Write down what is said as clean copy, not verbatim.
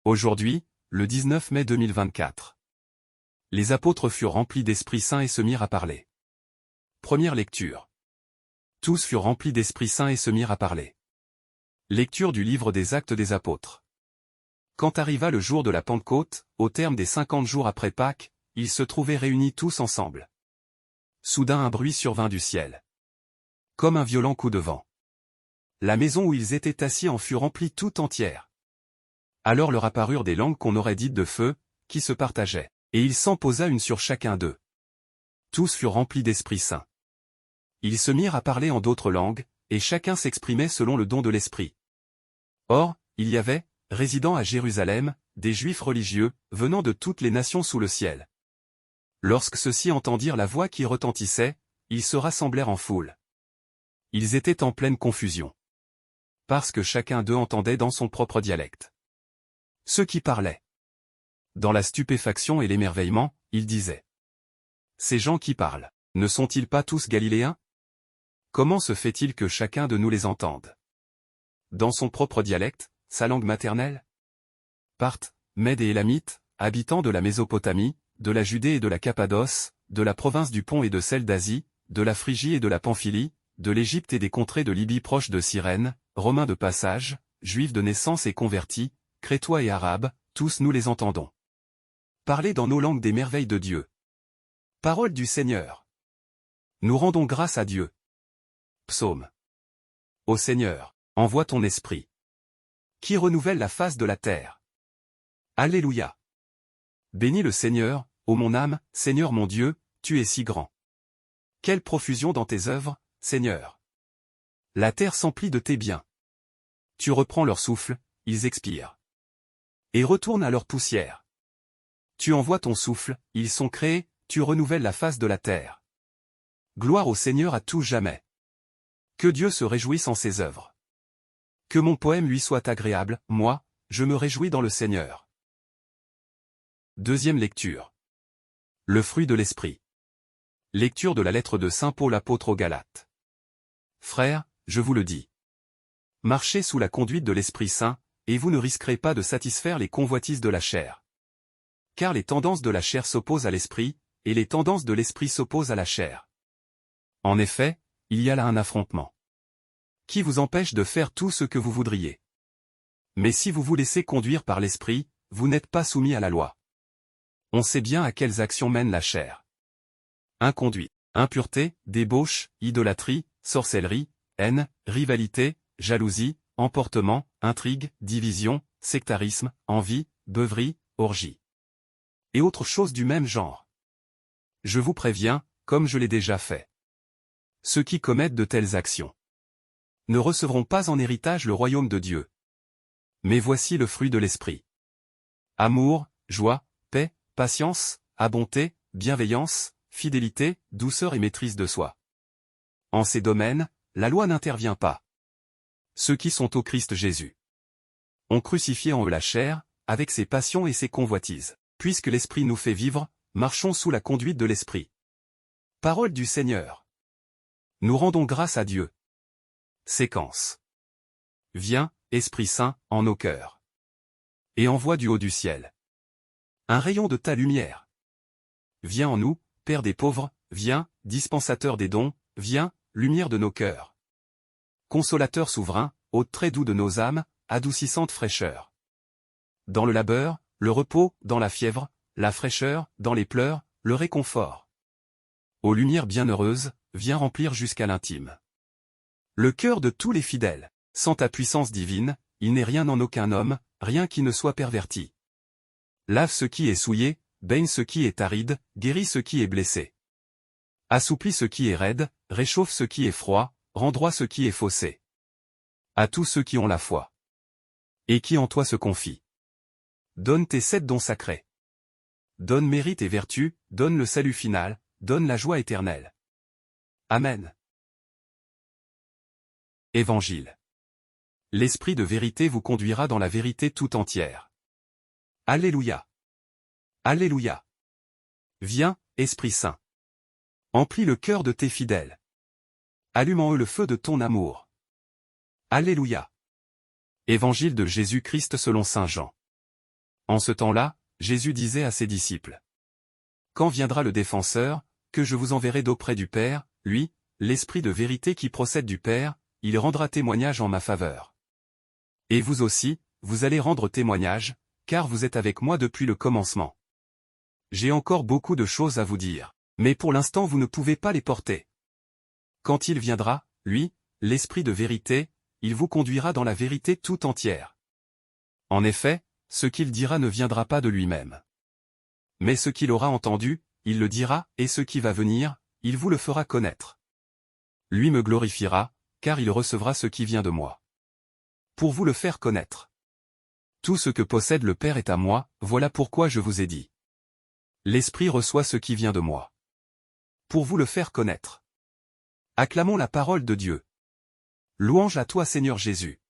Aujourd'hui, le 19 mai 2024. Les apôtres furent remplis d'Esprit Saint et se mirent à parler. Première lecture. Tous furent remplis d'Esprit Saint et se mirent à parler. Lecture du livre des Actes des Apôtres. Quand arriva le jour de la Pentecôte, au terme des 50 jours après Pâques, ils se trouvaient réunis tous ensemble. Soudain un bruit survint du ciel. Comme un violent coup de vent. La maison où ils étaient assis en fut remplie tout entière. Alors leur apparurent des langues qu'on aurait dites de feu, qui se partageaient, et il s'en posa une sur chacun d'eux. Tous furent remplis d'Esprit Saint. Ils se mirent à parler en d'autres langues, et chacun s'exprimait selon le don de l'Esprit. Or, il y avait, résidant à Jérusalem, des Juifs religieux, venant de toutes les nations sous le ciel. Lorsque ceux-ci entendirent la voix qui retentissait, ils se rassemblèrent en foule. Ils étaient en pleine confusion. Parce que chacun d'eux entendait dans son propre dialecte. Ceux qui parlaient. Dans la stupéfaction et l'émerveillement, ils disaient. Ces gens qui parlent, ne sont-ils pas tous galiléens? Comment se fait-il que chacun de nous les entende? Dans son propre dialecte, sa langue maternelle? Parthes, Mèdes et Élamites, habitants de la Mésopotamie, de la Judée et de la Cappadoce, de la province du Pont et de celle d'Asie, de la Phrygie et de la Pamphylie, de l'Égypte et des contrées de Libye proches de Cyrène, Romains de passage, Juifs de naissance et convertis, Crétois et Arabes, tous nous les entendons. Parler dans nos langues des merveilles de Dieu. Parole du Seigneur. Nous rendons grâce à Dieu. Psaume. Ô Seigneur, envoie ton esprit. Qui renouvelle la face de la terre. Alléluia. Bénis le Seigneur, ô mon âme, Seigneur mon Dieu, tu es si grand. Quelle profusion dans tes œuvres, Seigneur. La terre s'emplit de tes biens. Tu reprends leur souffle, ils expirent. Et retournent à leur poussière. Tu envoies ton souffle, ils sont créés, tu renouvelles la face de la terre. Gloire au Seigneur à tout jamais. Que Dieu se réjouisse en ses œuvres. Que mon poème lui soit agréable, moi, je me réjouis dans le Seigneur. Deuxième lecture. Le fruit de l'Esprit. Lecture de la lettre de Saint Paul apôtre aux Galates. Frères, je vous le dis. Marchez sous la conduite de l'Esprit Saint, et vous ne risquerez pas de satisfaire les convoitises de la chair. Car les tendances de la chair s'opposent à l'Esprit, et les tendances de l'Esprit s'opposent à la chair. En effet, il y a là un affrontement. Qui vous empêche de faire tout ce que vous voudriez. Mais si vous vous laissez conduire par l'Esprit, vous n'êtes pas soumis à la loi. On sait bien à quelles actions mène la chair. Inconduite, impureté, débauche, idolâtrie, sorcellerie, haine, rivalité, jalousie, emportement, intrigue, division, sectarisme, envie, beuverie, orgie. Et autres choses du même genre. Je vous préviens, comme je l'ai déjà fait. Ceux qui commettent de telles actions ne recevront pas en héritage le royaume de Dieu. Mais voici le fruit de l'Esprit. Amour, joie, paix, patience, bonté, bienveillance, fidélité, douceur et maîtrise de soi. En ces domaines, la loi n'intervient pas. Ceux qui sont au Christ Jésus ont crucifié en eux la chair, avec ses passions et ses convoitises. Puisque l'Esprit nous fait vivre, marchons sous la conduite de l'Esprit. Parole du Seigneur. Nous rendons grâce à Dieu. Séquence. Viens, Esprit Saint, en nos cœurs. Et envoie du haut du ciel un rayon de ta lumière. Viens en nous, Père des pauvres, viens, dispensateur des dons, viens, lumière de nos cœurs. Consolateur souverain, hôte très doux de nos âmes, adoucissante fraîcheur. Dans le labeur, le repos, dans la fièvre, la fraîcheur, dans les pleurs, le réconfort. Ô lumière bienheureuse, viens remplir jusqu'à l'intime le cœur de tous les fidèles. Sans ta puissance divine, il n'est rien en aucun homme, rien qui ne soit perverti. Lave ce qui est souillé, baigne ce qui est aride, guéris ce qui est blessé. Assouplis ce qui est raide, réchauffe ce qui est froid, rend droit ce qui est faussé. À tous ceux qui ont la foi. Et qui en toi se confient. Donne tes 7 dons sacrés. Donne mérite et vertu, donne le salut final, donne la joie éternelle. Amen. Évangile. L'Esprit de vérité vous conduira dans la vérité tout entière. Alléluia. Alléluia. Viens, Esprit Saint. Emplis le cœur de tes fidèles. Allume en eux le feu de ton amour. Alléluia. Évangile de Jésus-Christ selon saint Jean. En ce temps-là, Jésus disait à ses disciples: Quand viendra le défenseur, que je vous enverrai d'auprès du Père, lui, l'Esprit de vérité qui procède du Père, il rendra témoignage en ma faveur. Et vous aussi, vous allez rendre témoignage, car vous êtes avec moi depuis le commencement. J'ai encore beaucoup de choses à vous dire, mais pour l'instant vous ne pouvez pas les porter. Quand il viendra, lui, l'Esprit de vérité, il vous conduira dans la vérité tout entière. En effet, ce qu'il dira ne viendra pas de lui-même. Mais ce qu'il aura entendu, il le dira, et ce qui va venir, il vous le fera connaître. Lui me glorifiera, car il recevra ce qui vient de moi. Pour vous le faire connaître. Tout ce que possède le Père est à moi, voilà pourquoi je vous ai dit. L'Esprit reçoit ce qui vient de moi. Pour vous le faire connaître. Acclamons la parole de Dieu. Louange à toi Seigneur Jésus.